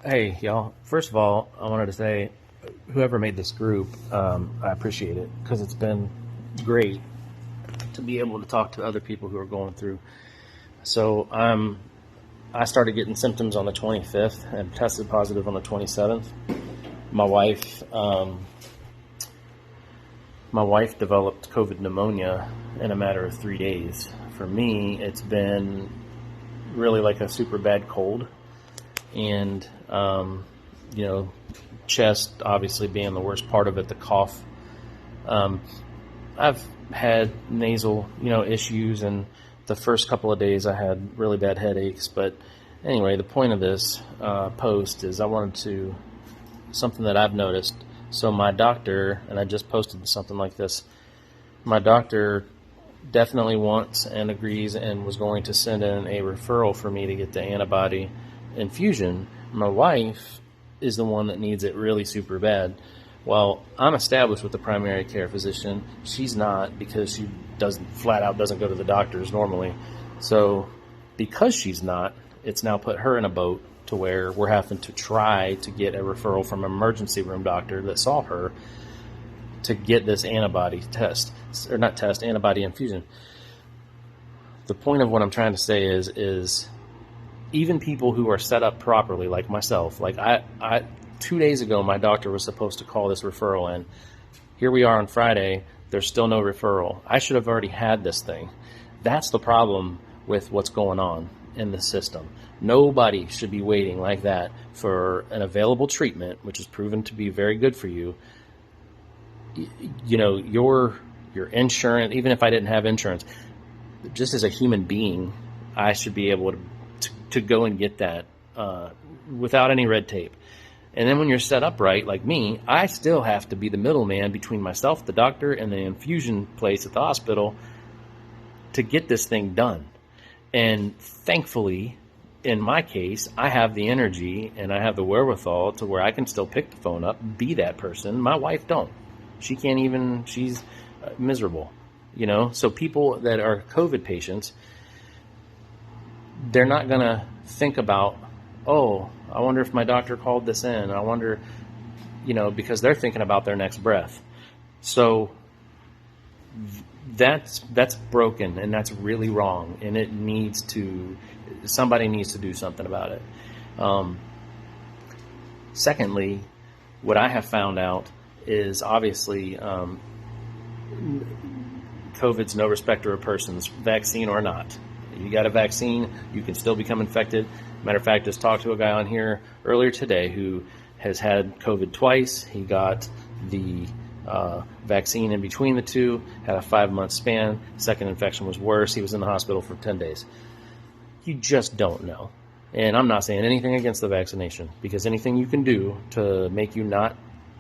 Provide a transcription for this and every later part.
Hey, y'all. First of all, I wanted to say, whoever made this group, I appreciate it because it's been great to be able to talk to other people who are going through. So I started getting symptoms on the 25th and tested positive on the 27th. My wife, my wife developed COVID pneumonia in a matter of 3 days. For me, it's been really like a super bad cold, and you know, chest obviously being the worst part of it, the cough. Um, I've had nasal, issues, and the first couple of days I had really bad headaches. But anyway, the point of this post is I wanted to something that I've noticed. So my doctor, and I just posted something like this. My doctor definitely wants and agrees and was going to send in a referral for me to get the antibody infusion. My wife is the one that needs it really super bad. Well, I'm established with the primary care physician. She's not, because she doesn't go to the doctors normally. So because she's not, it's now put her in a boat to where we're having to try to get a referral from an emergency room doctor that saw her to get this antibody test, or not test, antibody infusion. The point of what I'm trying to say is even people who are set up properly, like myself, like I 2 days ago, my doctor was supposed to call this referral in. Here we are on Friday, there's still no referral. I should have already had this thing. That's the problem with what's going on in the system. Nobody should be waiting like that for an available treatment, which is proven to be very good for you. Your insurance, even if I didn't have insurance, just as a human being, I should be able to go and get that without any red tape. And then when you're set up right, like me, I still have to be the middleman between myself, the doctor, and the infusion place at the hospital to get this thing done. And thankfully, in my case, I have the energy and I have the wherewithal to where I can still pick the phone up, be that person. My wife don't. She can't even, she's miserable, So people that are COVID patients, they're not going to think about, oh, I wonder if my doctor called this in. I wonder, because they're thinking about their next breath. So that's broken, and that's really wrong, and somebody needs to do something about it. Secondly, what I have found out is obviously COVID's no respecter of persons, vaccine or not. You got a vaccine, you can still become infected. Matter of fact, just talked to a guy on here earlier today who has had COVID twice. He got the vaccine in between the two, had a 5-month span. Second infection was worse. He was in the hospital for 10 days. You just don't know. And I'm not saying anything against the vaccination, because anything you can do to make you not,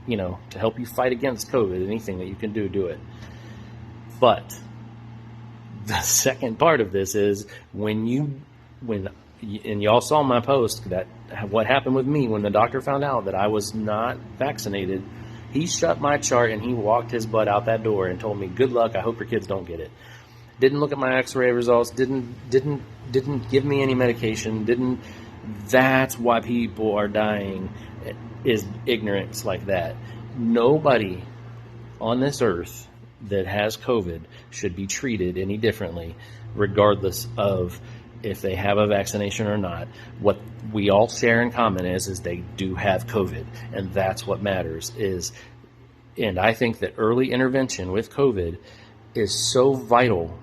to help you fight against COVID, anything that you can do it. But the second part of this is when y'all saw my post, that what happened with me when the doctor found out that I was not vaccinated, he shut my chart and he walked his butt out that door and told me, good luck, I hope your kids don't get it. Didn't look at my x-ray results, didn't give me any medication, that's why people are dying, is ignorance like that. Nobody on this earth that has COVID should be treated any differently, regardless of if they have a vaccination or not. What we all share in common is they do have COVID, and that's what matters. And I think that early intervention with COVID is so vital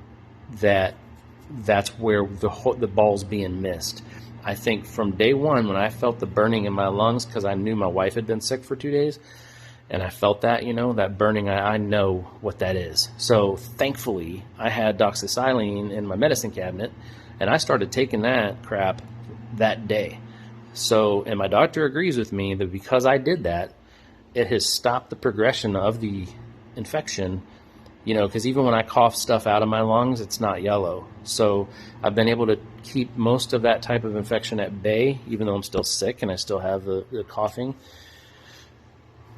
that that's where the ball's being missed. I think from day one, when I felt the burning in my lungs, because I knew my wife had been sick for 2 days, and I felt that, that burning, I know what that is. So thankfully, I had doxycycline in my medicine cabinet, and I started taking that crap that day. So, and my doctor agrees with me that because I did that, it has stopped the progression of the infection, because even when I cough stuff out of my lungs, it's not yellow. So I've been able to keep most of that type of infection at bay, even though I'm still sick and I still have the coughing.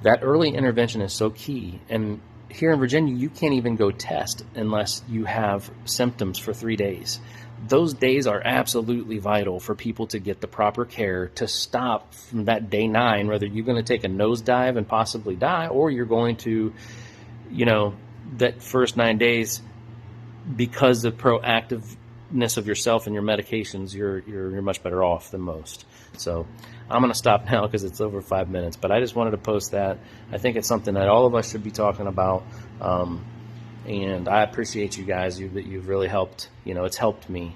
That early intervention is so key. And here in Virginia, you can't even go test unless you have symptoms for 3 days. those days are absolutely vital for people to get the proper care to stop from that day 9, whether you're going to take a nosedive and possibly die, or you're going to, that first 9 days, because of proactiveness of yourself and your medications, you're much better off than most. So I'm going to stop now because it's over 5 minutes, but I just wanted to post that. I think it's something that all of us should be talking about. And I appreciate you guys. You've really helped. It's helped me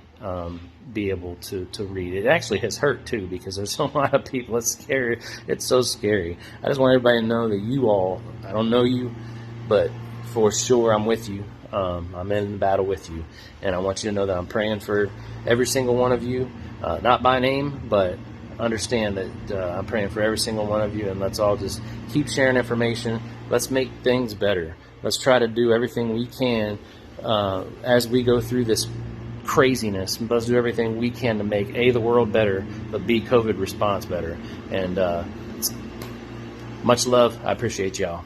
be able to read. It actually has hurt too, because there's a lot of people. It's scary. It's so scary. I just want everybody to know that you all, I don't know you, but for sure I'm with you. I'm in the battle with you, and I want you to know that I'm praying for every single one of you, not by name, but understand that I'm praying for every single one of you, and let's all just keep sharing information. Let's make things better. Let's try to do everything we can as we go through this craziness. Let's do everything we can to make the world better, but COVID response better. And much love. I appreciate y'all.